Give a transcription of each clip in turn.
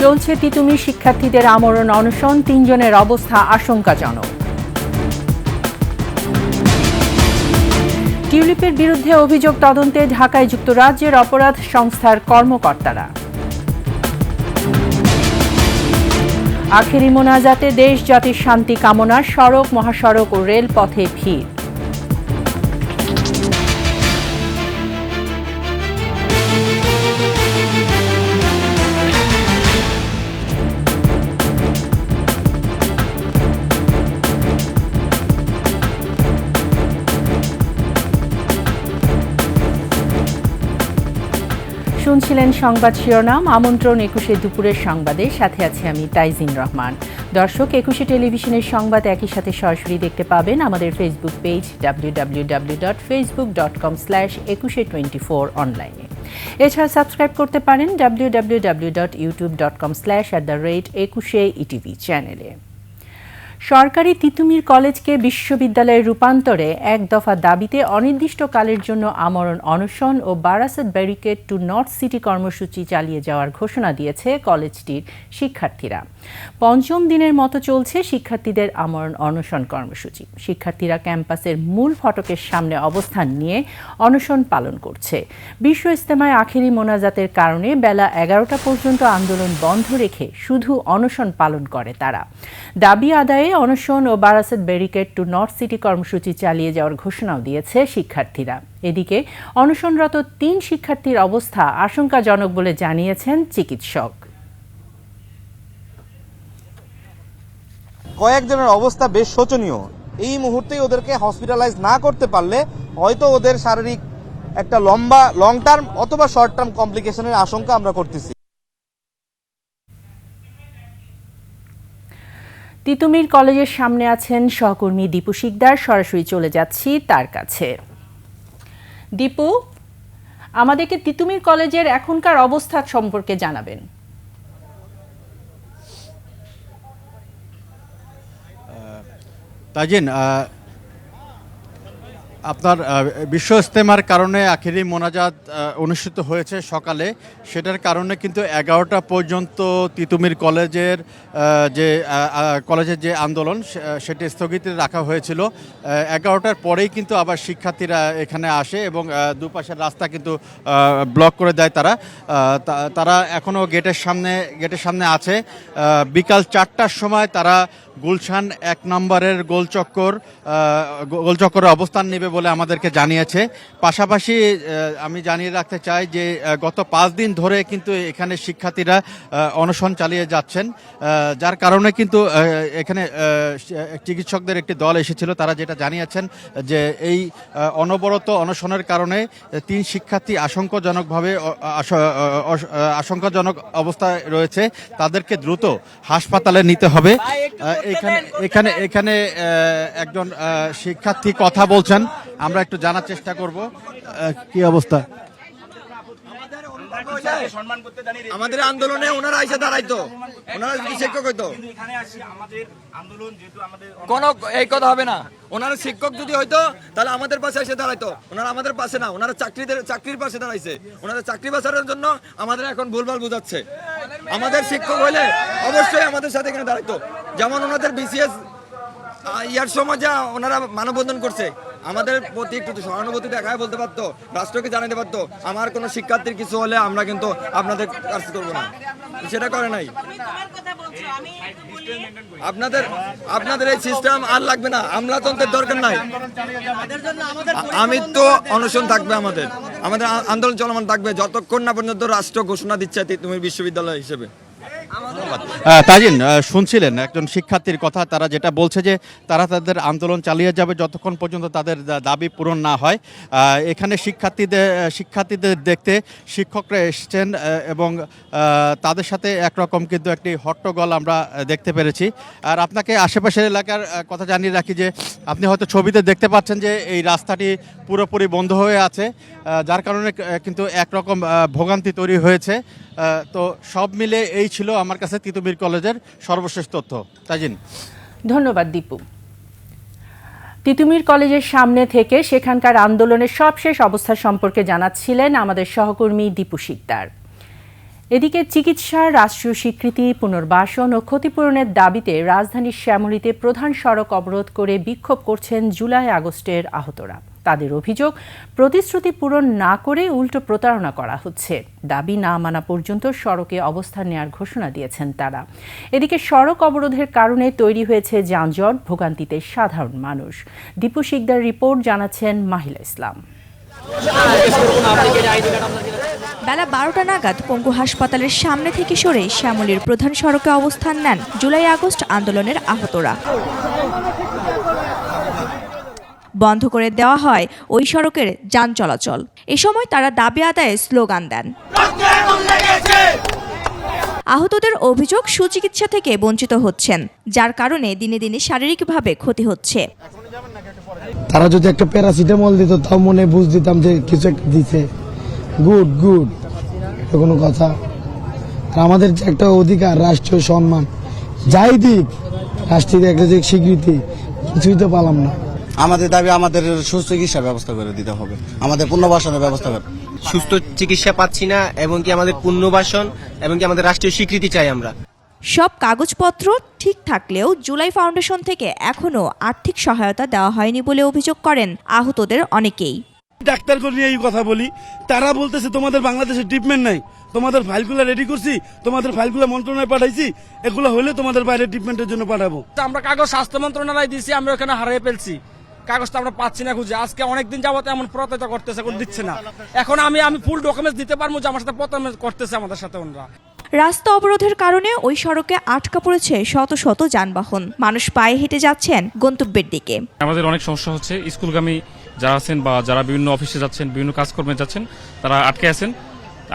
চলছে তিতুমির শিক্ষার্থীদের আমরণ অনশন, ৩ জনের অবস্থা আশঙ্কাজনক। টিউলিপের বিরুদ্ধে অভিযোগ তদন্তে ঢাকায় যুক্তরাজ্যের অপরাধ সংস্থার কর্মকর্তারা। আখেরি মোনাজাতে দেশ জাতির শান্তি কামনা, সড়ক, মহাসড়ক ও রেলপথে ভিড়। শুনছিলেন সংবাদ শিরোনাম। আমন্ত্রণ ২১শে দুপুরের সংবাদে, সাথে আছে আমি তাইজিন রহমান। দর্শক, ২১শে টেলিভিশনের সংবাদ একই সাথে সরাসরি দেখতে পাবেন আমাদের ফেসবুক পেজ www.facebook.com/21she24 অনলাইনে। এছাড়া সাবস্ক্রাইব করতে পারেন www.youtube.com/@21sheetv চ্যানেলে। সরকারি তিতুমির কলেজকে বিশ্ববিদ্যালয়ে রূপান্তরে এক দফা দাবিতে অনির্দিষ্টকালের জন্য আমরণ অনশন ও Barasat barricade to north city কর্মসূচি চালিয়ে যাওয়ার ঘোষণা দিয়েছে কলেজটির শিক্ষার্থীরা। পঞ্চম দিনের মতো চলছে শিক্ষার্থীদের আমরণ অনশন কর্মসূচি। শিক্ষার্থীরা ক্যাম্পাসের মূল ফটকের সামনে অবস্থান নিয়ে অনশন পালন করছে। বিশ্ব ইজতেমায় আখেরি মোনাজাতের কারণে বেলা ১১টা পর্যন্ত আন্দোলন বন্ধ রেখে শুধু অনশন পালন করে তারা। দাবি আদায়ে অনশন ও Barasat barricade to north city কর্মসূচি চালিয়ে যাওয়ার ঘোষণাও দিয়েছে শিক্ষার্থীরা। এদিকে অনশনরত ৩ শিক্ষার্থীর অবস্থা আশঙ্কাজনক বলে জানিয়েছেন চিকিৎসক। কয়েকজনের অবস্থা বেশ শোচনীয়। এই মুহূর্তেই ওদেরকে হসপিটালাইজ না করতে পারলে হয়তো ওদের শারীরিক একটা লং টার্ম অথবা শর্ট টার্ম কমপ্লিকেশনের আশঙ্কা আমরা করতেছি। তিতুমির কলেজের সামনে আছেন সহকর্মী দীপু শিকদার। সরাসরি চলে যাচ্ছি তার কাছে। দীপু, আমাদেরকে তিতুমির কলেজের এখনকার অবস্থা সম্পর্কে জানাবেন। তাজিন, আপনার বিশ্ব ইজতেমার কারণে আখেরি মোনাজাত অনুষ্ঠিত হয়েছে সকালে। সেটার কারণে কিন্তু ১১টা পর্যন্ত তিতুমির কলেজের যে আন্দোলন সেটি স্থগিত রাখা হয়েছিল। ১১টার পরেই কিন্তু আবার শিক্ষার্থীরা এখানে আসে এবং দুপাশের রাস্তা কিন্তু ব্লক করে দেয় তারা এখনও গেটের সামনে আছে। বিকাল ৪টার সময় তারা গুলশান ১ নম্বরের গোলচক্করে অবস্থান নেবে বলে আমাদেরকে জানিয়েছে। পাশাপাশি আমি জানিয়ে রাখতে চাই যে গত ৫ দিন ধরে কিন্তু এখানে শিক্ষার্থীরা অনশন চালিয়ে যাচ্ছেন, যার কারণে কিন্তু এখানে চিকিৎসকদের একটি দল এসেছিল। তারা যেটা জানিয়েছেন যে এই অনবরত অনশনের কারণে 3 শিক্ষার্থী আশঙ্কাজনক অবস্থায় রয়েছে। তাদেরকে দ্রুত হাসপাতালে নিতে হবে। এখানে একজন শিক্ষার্থী কথা বলছেন, আমরা একটু জানার চেষ্টা করব কি অবস্থা। আমাদের আন্দোলনে ওনারা আইসা দাঁড়াইতো, ওনারা যদি শিক্ষক হইতো কোন এই কথা হবে না। ওনারা শিক্ষক যদি হইতো তাহলে আমাদের পাশে এসে দাঁড়াইতো। ওনারা আমাদের পাশে না, ওনারা চাকরির পাশে দাঁড়াইছে। ওনারা চাকরি বাঁচানোর জন্য আমাদের এখন ভুলভাল বুঝাচ্ছে। আমাদের শিক্ষক হইলে অবশ্যই আমাদের সাথে এখানে দাঁড়াইতো। যেমন ওনাদের বিসিএস ইয়ার সময় যা ওনারা মানববন্ধন করছে, আমাদের প্রতি একটু সহানুভূতি দেখায় বলতে পারতো, রাষ্ট্রকে জানাতে পারতো আমার কোনো শিক্ষার্থীর কিছু হলে আমরা কিন্তু আপনাদের কাজ করবো না। সেটা করে নাই। আপনাদের এই সিস্টেম আর লাগবে না, আমলাতন্ত্রের দরকার নাই। আমি তো অনশন থাকবে, আমাদের আন্দোলন চলমান থাকবে যতক্ষণ না পর্যন্ত রাষ্ট্র ঘোষণা দিচ্ছে তুমি বিশ্ববিদ্যালয় হিসেবে। তাজিন, শুনছিলেন একজন শিক্ষার্থীর কথা। তারা যেটা বলছে যে তারা তাদের আন্দোলন চালিয়ে যাবে যতক্ষণ পর্যন্ত তাদের দাবি পূরণ না হয়। এখানে শিক্ষার্থীদের দেখতে শিক্ষকরা এসেছেন এবং তাদের সাথে একরকম কিন্তু একটি হট্টগোল আমরা দেখতে পেরেছি। আর আপনাকে আশেপাশের এলাকার কথা জানিয়ে রাখি যে আপনি হয়তো ছবিতে দেখতে পাচ্ছেন যে এই রাস্তাটি পুরোপুরি বন্ধ হয়ে আছে, যার কারণে কিন্তু একরকম ভোগান্তি তৈরি হয়েছে। তো সব মিলে এই ছিল আমার কাছে তিতুমির কলেজের সর্বশেষ তথ্য। তাজিন, ধন্যবাদ দীপু। তিতুমির কলেজের সামনে থেকে সেখানকার আন্দোলনের সবশেষ অবস্থা সম্পর্কে জানাচ্ছিলেন আমাদের সহকর্মী দীপু শিকদার। এদিকে চিকিৎসা, রাষ্ট্রীয় স্বীকৃতি, পুনর্বাসন ও ক্ষতিপূরণের দাবিতে রাজধানীর শ্যামলীতে প্রধান সড়ক অবরোধ করে বিক্ষোভ করছেন জুলাই আগস্টের আহতরা। তাদের অভিযোগ, প্রতিশ্রুতি পূরণ না করে উল্টো প্রতারণা করা হচ্ছে। দাবি না মানা পর্যন্ত সড়কে অবস্থান নেওয়ার ঘোষণা দিয়েছেন তারা। এদিকে সড়ক অবরোধের কারণে তৈরি হয়েছে যানজট, ভোগান্তিতে সাধারণ মানুষ। দীপু শিকদার রিপোর্ট, জানাচ্ছেন মাহিলা ইসলাম। বেলা 12টা নাগাদ পঙ্গু হাসপাতালের সামনে থেকে সরে শ্যামলীর প্রধান সড়কে অবস্থান নেন জুলাই আগস্ট আন্দোলনের আহতরা। বন্ধ করে দেওয়া হয় ওই সড়কের যান চলাচল। এ সময় তারা দাবি আদায়ে স্লোগান দেন। আহতদের অভিযোগ, সুচিকিৎসা থেকে বঞ্চিত হচ্ছেন, যার কারণে দিনে দিনে শারীরিকভাবে ক্ষতি হচ্ছে। তারা যদি একটা প্যারাসিটামল দিত তাও মনে বুঝ দিতাম যে কিছু একটা দিছে। গুড গুড, এটা কোনো কথা? আর আমাদের যে একটা অধিকার, রাষ্ট্রীয় সম্মান, যাই দিক রাষ্ট্রীয় একটা যে স্বীকৃতি, কিছুই তো পালাম না। আমাদের দাবি আমাদের সুস্থ চিকিৎসার ব্যবস্থা করে দিতে হবে, আমাদের পুনর্বাসনের ব্যবস্থা করে। সুস্থ চিকিৎসা পাচ্ছি না, এবং কি আমাদের পুনর্বাসন এবং কি আমাদের রাষ্ট্রীয় স্বীকৃতি চাই আমরা। সব কাগজপত্র ঠিক থাকলেও জুলাই ফাউন্ডেশন থেকে এখনো আর্থিক সহায়তা দেওয়া হয়নি বলে অভিযোগ করেন আহতদের অনেকেই। ডাক্তারকে নিয়ে এই কথা বলি, তারা বলতেছে তোমাদের বাংলাদেশে ট্রিটমেন্ট নাই, তোমাদের ফাইলগুলো রেডি করছি, তোমাদের ফাইলগুলো মন্ত্রণালয়ে পাঠাইছি, এগুলো হলে তোমাদের বাইরে ট্রিটমেন্টের জন্য পাঠাবো। আমরা কাগজ স্বাস্থ্য মন্ত্রণালয় দিয়েছি, আমরা ওখানে হারিয়ে ফেলছি, কাগজটা আমরা পাচ্ছি না খুঁজে। আজকে অনেকদিন যাবত এমন প্রতারিত করতেছে, কোন দিচ্ছে না। এখন আমি ফুল ডকুমেন্টস দিতে পারবো যে আমার সাথে প্রতারণা করতেছে আমাদের সাথে ওনারা। রাস্তা অবরোধের কারণে ওই সড়কে আটকা পড়েছে শত শত যানবাহন। মানুষ পায়ে হেঁটে যাচ্ছেন গন্তব্যের দিকে। আমাদের অনেক সমস্যা হচ্ছে, স্কুলগামী যারা আছেন বা যারা বিভিন্ন অফিসে যাচ্ছেন, বিভিন্ন কাজকর্মে যাচ্ছেন, তারা আটকে আছেন।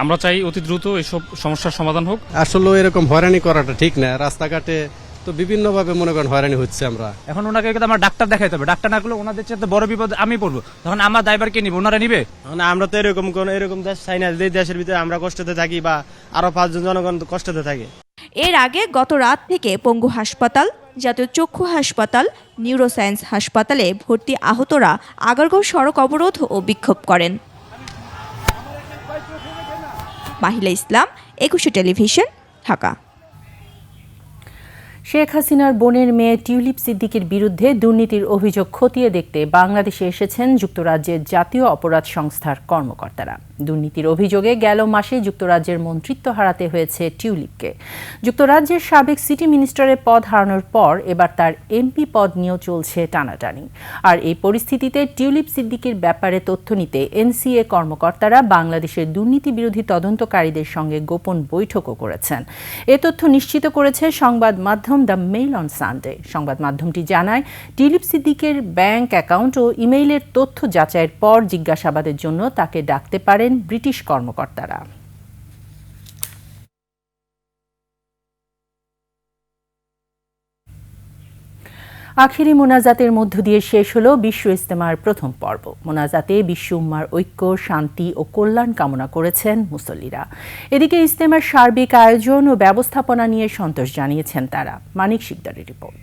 আমরা চাই অতি দ্রুত এইসব সমস্যার সমাধান হোক। আসলে এরকম হয়রানি করাটা ঠিক না। রাস্তাঘাটে তো বিভিন্ন ভাবে মনে করেন হয়রানি হচ্ছে। আমরা এখন ওনাকে আমরা ডাক্তার দেখাইতে হবে, ডাক্তার না করলে ওনাদের চেয়ে বড় বিপদ আমি পড়বো, তখন আমার দায়ভার কে নিবে? ওনারা নিবে? আমরা তো এরকম দেশ চাই না যে দেশের ভিতরে আমরা কষ্টতে থাকি বা আরো 5 জন জনগণ কষ্টতে থাকে। এর আগে গত রাত থেকে পঙ্গু হাসপাতাল, জাতীয় চক্ষু হাসপাতাল, নিউরোসায়েন্স হাসপাতালে ভর্তি আহতরা আগারগাঁও সড়ক অবরোধ ও বিক্ষোভ করেন। মাহিলা ইসলাম, 21 টেলিভিশন, ঢাকা। শেখ হাসিনার বোনের মেয়ে টিউলিপ সিদ্দিকীর বিরুদ্ধে দুর্নীতির অভিযোগ খতিয়ে দেখতে বাংলাদেশে এসেছেন যুক্তরাজ্যের জাতীয় অপরাধ সংস্থার কর্মকর্তারা। দুর্নীতির অভিযোগে গেল মাসে যুক্তরাজ্যের মন্ত্রিত্ব হারাতে হয়েছে টিউলিপকে। যুক্তরাজ্যের সাবেক সিটি মিনিস্টারের পদ হারানোর পর এবার তার এমপি পদ নিয়েও চলছে টানাটানি। আর এই পরিস্থিতিতে টিউলিপ সিদ্দিকীর ব্যাপারে তথ্য নিতে এনসিএ কর্মকর্তারা বাংলাদেশের দুর্নীতি বিরোধী তদন্তকারীদের সঙ্গে গোপন বৈঠকও করেছেন। এ তথ্য নিশ্চিত করেছে সংবাদ মাধ্যম দ্য মেইল অন সানডে। সংবাদ মাধ্যমটি জানায়, টিউলিপ সিদ্দিকের ব্যাংক অ্যাকাউন্ট ও ইমেইলের তথ্য যাচাইয়ের পর জিজ্ঞাসাবাদের জন্য তাকে ডাকতে পারেন ব্রিটিশ কর্মকর্তারা। আখেরি মোনাজাতের মধ্য দিয়ে শেষ হলো বিশ্ব ইজতেমার প্রথম পর্ব। মোনাজাতে বিশ্ব উম্মার ঐক্য, শান্তি ও কল্যাণ কামনা করেছেন মুসল্লিরা। এদিকে ইজতেমার সার্বিক আয়োজন ও ব্যবস্থাপনা নিয়ে সন্তোষ জানিয়েছেন তারা। মানিক শিকদারের রিপোর্ট।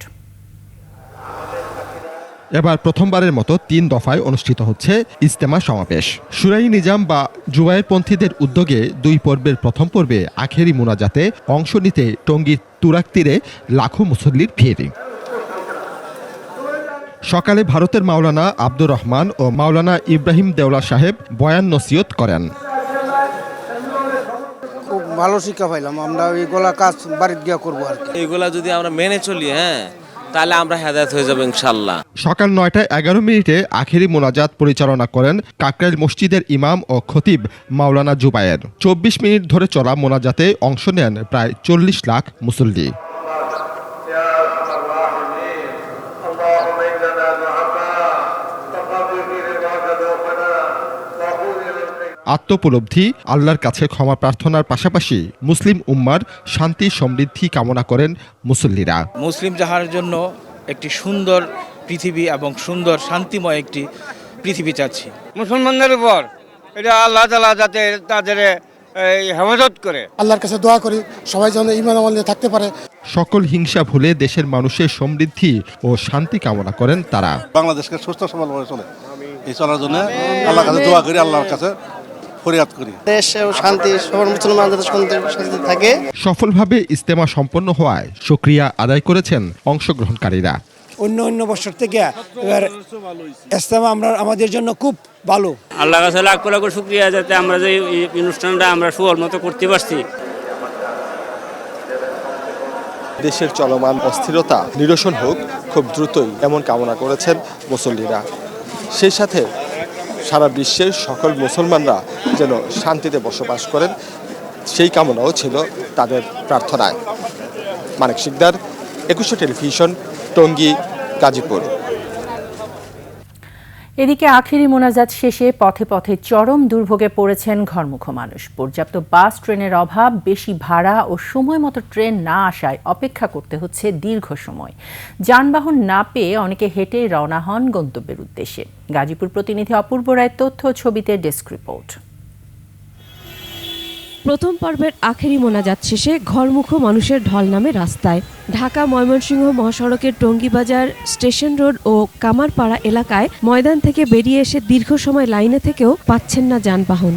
এবার প্রথমবারের মতো 3 দফায় অনুষ্ঠিত হচ্ছে ইজতেমা সমাবেশ। শুরাই নিজাম বা জুবায়েরপন্থীদের উদ্যোগে 2 পর্বের প্রথম পর্বে আখেরি মোনাজাতে অংশ নিতে টঙ্গীর তুরাগ তীরে লাখো মুসল্লির ভিড়। সকালে ভারতের মাওলানা আব্দুর রহমান ও মাওলানা ইব্রাহিম দেওলা সাহেব বয়ান নসিহত করেন। খুব ভালো শিক্ষা পাইলাম, আমরা এইগুলা কাজ বাড়িতে গিয়ে করবো আর কি। এইগুলা যদি আমরা মেনে চলি, তাহলে আমরা হেদায়েত হয়ে যাবো ইনশাআল্লাহ। সকাল 9:11 আখেরি মোনাজাত পরিচালনা করেন কাকরাইল মসজিদের ইমাম ও খতিব মাওলানা জুবায়ের। 24 মিনিট ধরে চলা মোনাজাতে অংশ নেন প্রায় 40 লাখ মুসল্লি। আত্মোপলব্ধি, আল্লাহর কাছে ক্ষমা প্রার্থনার পাশাপাশি মুসলিম উম্মার শান্তি সমৃদ্ধি কামনা করেন মুসল্লিরা। মুসলিম জাহার জন্য একটি সুন্দর পৃথিবী এবং সুন্দর শান্তিময় একটি পৃথিবী চাচ্ছি। মুসলমানদের উপর এটা আল্লাহ তাআলা যাতে তাদের হেফাজত করে, আল্লাহর কাছে দোয়া করি সবাই যেন ঈমান আমল নিয়ে থাকতে পারে। সকল হিংসা ভুলে দেশের মানুষের সমৃদ্ধি ও শান্তি কামনা করেন তারা। বাংলাদেশকে সুস্থ সবলভাবে চলে, এই চলার জন্য আল্লাহর কাছে দোয়া করি, আল্লাহর কাছে ফরিয়াদ করি। দেশ শান্তি, সবার মুসলমানদের শান্তি থাকে। সফলভাবে ইজতেমা সম্পন্ন হওয়ায় শুকরিয়া আদায় করেছেন অংশগ্রহণকারীরা। অন্য বছর থেকে এবার ইজতেমা আমাদের জন্য খুব ভালো। আল্লাহ কাছে লাখ লাখ শুকরিয়া যাতে আমরা যে অনুষ্ঠানটা আমরা সুন্দর মতো করতে পারছি। দেশের চলমান অস্থিরতা নিরসন হোক খুব দ্রুতই, এমন কামনা করেছেন মুসল্লিরা। সেই সাথে সারা বিশ্বের সকল মুসলমানরা যেন শান্তিতে বসবাস করেন, সেই কামনাও ছিল তাদের প্রার্থনায়। মানিক শিকদার, 21 টেলিভিশন, টঙ্গী, গাজীপুর। এদিকে আখেরি মোনাজাত শেষে পথে পথে চরম দুর্ভোগে পড়েছেন ঘরমুখো মানুষ। পর্যাপ্ত বাস ট্রেনের অভাব, বেশি ভাড়া ও সময় মতো ট্রেন না আসায় অপেক্ষা করতে হচ্ছে দীর্ঘ সময়। যানবাহন না পেয়ে অনেকে হেঁটে রওনা হন গন্তব্যের উদ্দেশ্যে। গাজীপুর প্রতিনিধি অপূর্ব রায়ের তথ্য, ছবিতে ডেস্ক রিপোর্ট। প্রথম পর্বের আখেরি মোনাজাত শেষে ঘরমুখো মানুষের ঢল নামে রাস্তায়। ঢাকা ময়মনসিংহ মহাসড়কের টঙ্গীবাজার, স্টেশন রোড ও কামারপাড়া এলাকায় ময়দান থেকে বেরিয়ে এসে দীর্ঘ সময় লাইনে থেকেও পাচ্ছেন না যানবাহন।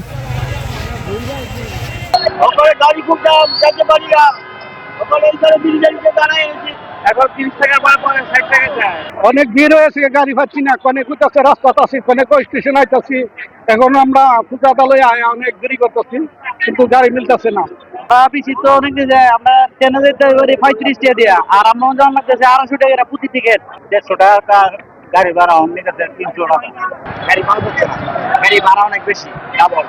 অনেক ভিড় হয়েছে, গাড়ি পাচ্ছি না, অনেক রাস্তা আছে, অনেক স্টেশন আইতাছি। এখন আমরা ফুটাতালয়ে অনেক দেরি করতেছি, কিন্তু গাড়ি মিলতেছে না। বেশি তো অনেক যায়, আমরা ট্রেনে যেতে পারি 35 টাকা দিয়া, আর আমরা যখন লাগতেছে 250 টাকা প্রতি টিকিট। 150 টাকা গাড়ি ভাড়া, অনেক 300 টাকা গাড়ি ভাড়া হচ্ছে না, গাড়ি ভাড়া অনেক বেশি ডাবল।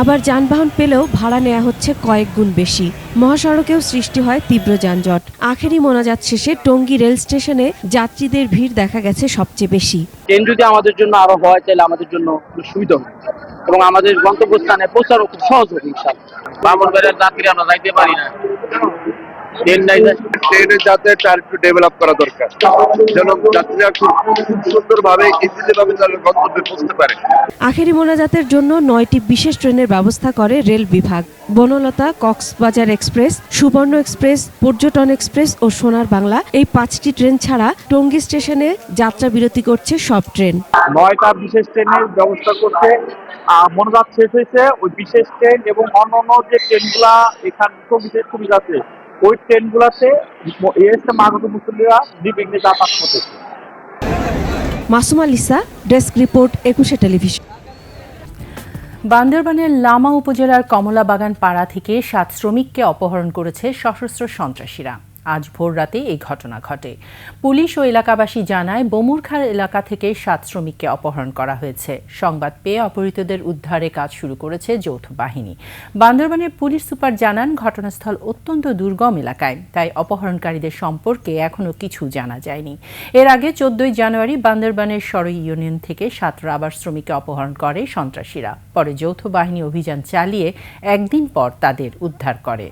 আবার যানবাহন পেলেও ভাড়া নেওয়া হচ্ছে কয়েক গুণ বেশি। মহাসড়কেও সৃষ্টি হয় তীব্র যানজট। আখেরি মোনাজাত শেষে টঙ্গী রেল স্টেশনে যাত্রীদের ভিড় দেখা গেছে সবচেয়ে বেশি। ট্রেন যদি আমাদের জন্য আরো হয় তাহলে আমাদের জন্য সুবিধা হবে এবং আমাদের গন্তব্যস্থানে পৌঁছানো খুব সহজ হবে ইনশাআল্লাহ। বামনবাড়িয়ার যাত্রী আমরা যাইতে পারি না, ট্রেনের যাত্রাটা একটু ডেভেলপ করা দরকার, যেন যাত্রীরা খুব সুন্দরভাবে ইজিলিভাবে তাদের গন্তব্যে পৌঁছতে পারে। আখেরি মোনাজাতের জন্য 9টি বিশেষ ট্রেনের ব্যবস্থা করে রেল বিভাগ। বনলতা, কক্সবাজার এক্সপ্রেস, সুবর্ণ এক্সপ্রেস, পর্যটন এক্সপ্রেস ও সোনার বাংলা, এই 5টি ট্রেন ছাড়া টঙ্গী স্টেশনে যাত্রা বিরতি করছে সব ট্রেন। 9টা বিশেষ ট্রেনের ব্যবস্থা করতে মোনাজাত শেষ হয়েছে। ওই বিশেষ ট্রেন এবং অন্যান্য যে ট্রেনগুলা এখান বিশেষ সুবিধা আছে, ওই ট্রেনগুলাতে আগত মুসল্লিরা নির্বিঘ্নে যাতায়াত করতেছে। Masuma Lisa, desk report, 21 television. বান্দরবানের লামা উপজেলার কমলাবাগান পাড়া থেকে 7 শ্রমিককে অপহরণ করেছে সশস্ত্র সন্ত্রাসীরা। আজ ভোর রাতে এই ঘটনা ঘটে। পুলিশ ও এলাকাবাসী জানায়, বমুরখাল এলাকা থেকে 7 শ্রমিককে অপহরণ করা হয়েছে। সংবাদ পেয়ে অপহৃতদের উদ্ধারে কাজ শুরু করেছে যৌথ বাহিনী। বান্দরবানের পুলিশ সুপার জানান, ঘটনাস্থল অত্যন্ত দুর্গম এলাকায়, তাই অপহরণকারীদের সম্পর্কে এখনও কিছু জানা যায়নি। এর আগে 14 জানুয়ারি বান্দরবানের সরই ইউনিয়ন থেকে 7 রাবার শ্রমিককে অপহরণ করে সন্ত্রাসীরা। পরে যৌথ বাহিনী অভিযান চালিয়ে একদিন পর তাদের উদ্ধার করে।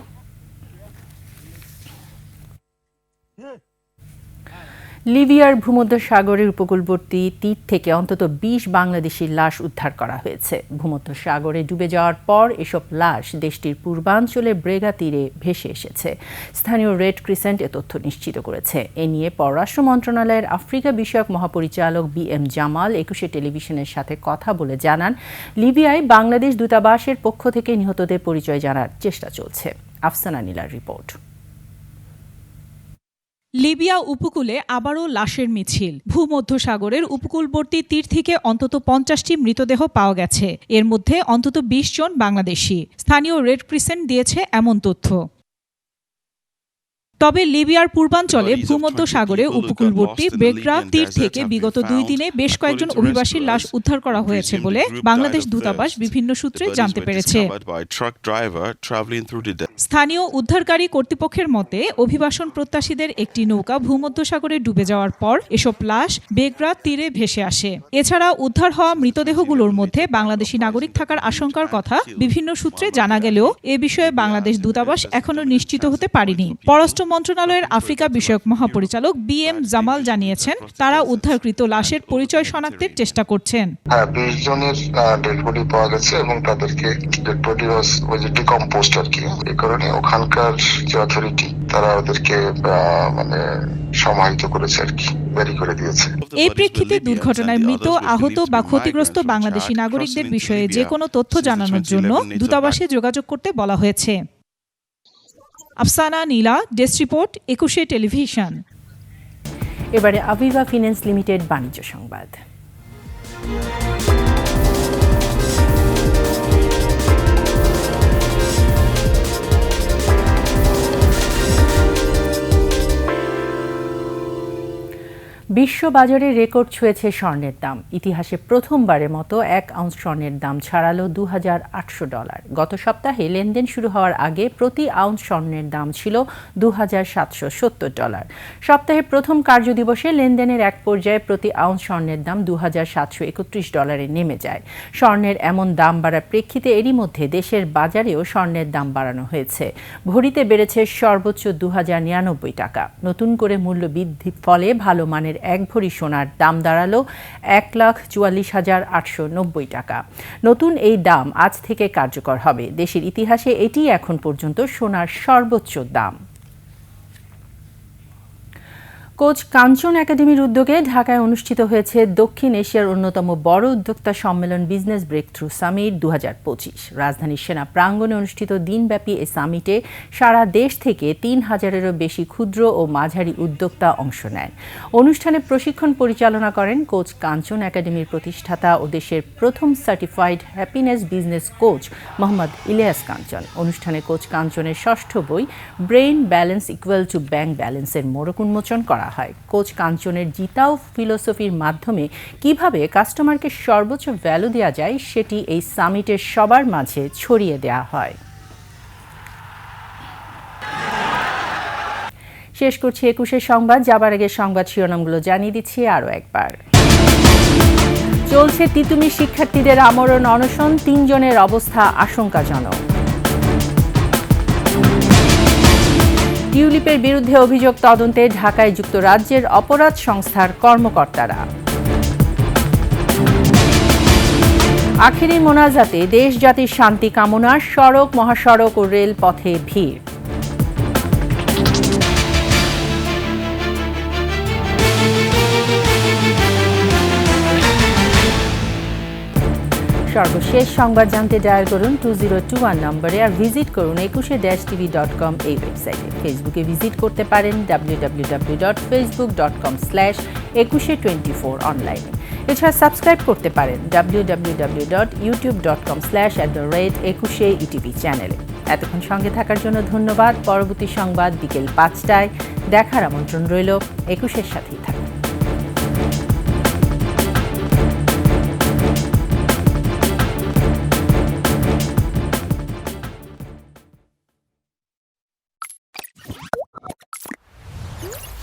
লিবিয়ার ভূমধ্যসাগরের উপকূলবর্তী তীর থেকে অন্তত 20 বাংলাদেশির লাশ উদ্ধার করা হয়েছে। ভূমধ্যসাগরে ডুবে যাওয়ার পর এসব লাশ দেশটির পূর্বাঞ্চলে ব্রেগা তীরে ভেসে এসেছে। স্থানীয় রেড ক্রিসেন্ট এ তথ্য নিশ্চিত করেছে। এ নিয়ে পররাষ্ট্র মন্ত্রণালয়ের আফ্রিকা বিষয়ক মহাপরিচালক BM জামাল 21 টেলিভিশনের সাথে কথা বলে জানান, লিবিয়ায় বাংলাদেশ দূতাবাসের পক্ষ থেকে নিহতদের পরিচয় জানার চেষ্টা চলছে। আফসানা নীলার রিপোর্ট। লিবিয়া উপকূলে আবারও লাশের মিছিল। ভূমধ্যসাগরের উপকূলবর্তী তীর থেকে অন্তত 50টি মৃতদেহ পাওয়া গেছে। এর মধ্যে অন্তত 20 জন বাংলাদেশি। স্থানীয় রেড ক্রিসেন্ট দিয়েছে এমন তথ্য। তবে লিবিয়ার পূর্বাঞ্চলে ভূমধ্যসাগরে উপকূলবর্তী বেগ্রা তীর থেকে বিগত 2 দিনে বেশ কয়েকজন অভিবাসীর লাশ উদ্ধার করা হয়েছে বলে বাংলাদেশ দূতাবাস বিভিন্ন সূত্রে জানতে পেরেছে। স্থানীয় উদ্ধারকারী কর্তৃপক্ষের মতে, অভিবাসন প্রত্যাশীদের একটি নৌকা ভূমধ্যসাগরে ডুবে যাওয়ার পর এসব লাশ বেগ্রা তীরে ভেসে আসে। এছাড়া উদ্ধার হওয়া মৃতদেহগুলোর মধ্যে বাংলাদেশি নাগরিক থাকার আশঙ্কার কথা বিভিন্ন সূত্রে জানা গেলেও এ বিষয়ে বাংলাদেশ দূতাবাস এখনো নিশ্চিত হতে পারেনি। পররাষ্ট্র মন্ত্রণালয়ের আফ্রিকা বিষয়ক মহাপরিচালক BM জামাল জানিয়েছেন, তারা উদ্ধারকৃত লাশের পরিচয় শনাক্তের চেষ্টা করছেন। 20 জনের ডেড বডি পাওয়া গেছে এবং তাদেরকে ডেড বডি ওয়াজ ডিকম্পোজড আর কি। এই কারণে ওখানকার যে অথরিটি তারা ওদেরকে মানে সমাহিত করেছে আর কি, বেরি করে দিয়েছে। এই প্রেক্ষিতে দুর্ঘটনায় মৃত, আহত বা ক্ষতিগ্রস্ত বাংলাদেশি নাগরিকদের বিষয়ে যে কোনো তথ্য জানানোর জন্য দূতাবাসে যোগাযোগ করতে বলা হয়েছে। আফসানা নীলা, ডেস্ক রিপোর্ট, 21 টেলিভিশন। এবারে আভিভা ফিন্যান্স লিমিটেড বাণিজ্য সংবাদ। বিশ্ববাজারে রেকর্ড ছুঁয়েছে স্বর্ণের দাম। ইতিহাসে প্রথমবারের মতো 1 আউন্স স্বর্ণের দাম ছাড়ালো $2,800। গত সপ্তাহে লেনদেন শুরু হওয়ার আগে প্রতি আউন্স স্বর্ণের দাম ছিল $2,770। সপ্তাহের প্রথম কার্যদিবসে লেনদেনের এক পর্যায়ে প্রতি আউন্স স্বর্ণের দাম $2,731 নেমে যায়। স্বর্ণের এমন দাম বাড়ার প্রেক্ষিতে এরই মধ্যে দেশের বাজারেও স্বর্ণের দাম বাড়ানো হয়েছে। ভরিতে বেড়েছে সর্বোচ্চ $2,099। নতুন করে মূল্য বৃদ্ধির ফলে ভালো মানের 1 ভরি সোনার দাম দাঁড়ালো $1,44,890। নতুন এই দাম আজ থেকে কার্যকর হবে। দেশের ইতিহাসে এটি এখন পর্যন্ত সোনার সর্বোচ্চ দাম। কোচ কাঞ্চন একাডেমির উদ্যোগে ঢাকায় অনুষ্ঠিত হয়েছে দক্ষিণ এশিয়ার অন্যতম বড় উদ্যোক্তা সম্মেলন বিজনেস ব্রেকথ্রু সামিট 2025। রাজধানীর সেনা প্রাঙ্গণে অনুষ্ঠিত দিনব্যাপী এই সামিটে সারা দেশ থেকে 3,000-এরও বেশি ক্ষুদ্র ও মাঝারি উদ্যোক্তা অংশ নেন। অনুষ্ঠানে প্রশিক্ষণ পরিচালনা করেন কোচ কাঞ্চন একাডেমির প্রতিষ্ঠাতা ও দেশের প্রথম certified happiness business coach Mohammad Ilias Kanchan. অনুষ্ঠানে কোচ কাঞ্চনের 6ষ্ঠ বই brain balance equal to bank ব্যালেন্সের মোড়ক উন্মোচন করা হয়। কোচ কাঞ্চনের জিতাও ফিলোসফির মাধ্যমে কিভাবে কাস্টমারকে সর্বোচ্চ ভ্যালু দেওয়া যায় সেটি এই সামিটের সবার মাঝে ছড়িয়ে দেওয়া হয়। শেষ করছি 21 সংবাদ। যাবার আগে সংবাদ শিরোনামগুলো জানিয়ে দিচ্ছি আরও একবার। চলছে তিতুমির শিক্ষার্থীদের আমরণ অনশন, 3 জনের অবস্থা আশঙ্কাজনক। টিউলিপের বিরুদ্ধে অভিযোগ তদন্তে ঢাকায় যুক্তরাজ্যের অপরাধ সংস্থার কর্মকর্তারা। আখেরি মোনাজাতে দেশ জাতির শান্তি কামনা, সড়ক, মহাসড়ক ও রেল পথে ভিড়। সর্বশেষ সংবাদ জানতে ডায়াল করুন 2021 নম্বরে আর ভিজিট করুন 21-tv.com এই ওয়েবসাইটে। ফেসবুকে ভিজিট করতে পারেন www.facebook.com/2124 অনলাইনে। এছাড়া সাবস্ক্রাইব করতে পারেন www.youtube.com/@21etv চ্যানেলে। এতক্ষণ সঙ্গে থাকার জন্য ধন্যবাদ। পরবর্তী সংবাদ বিকেল 5টায় দেখার আমন্ত্রণ রইল। 21-এর সাথেই থাকুন।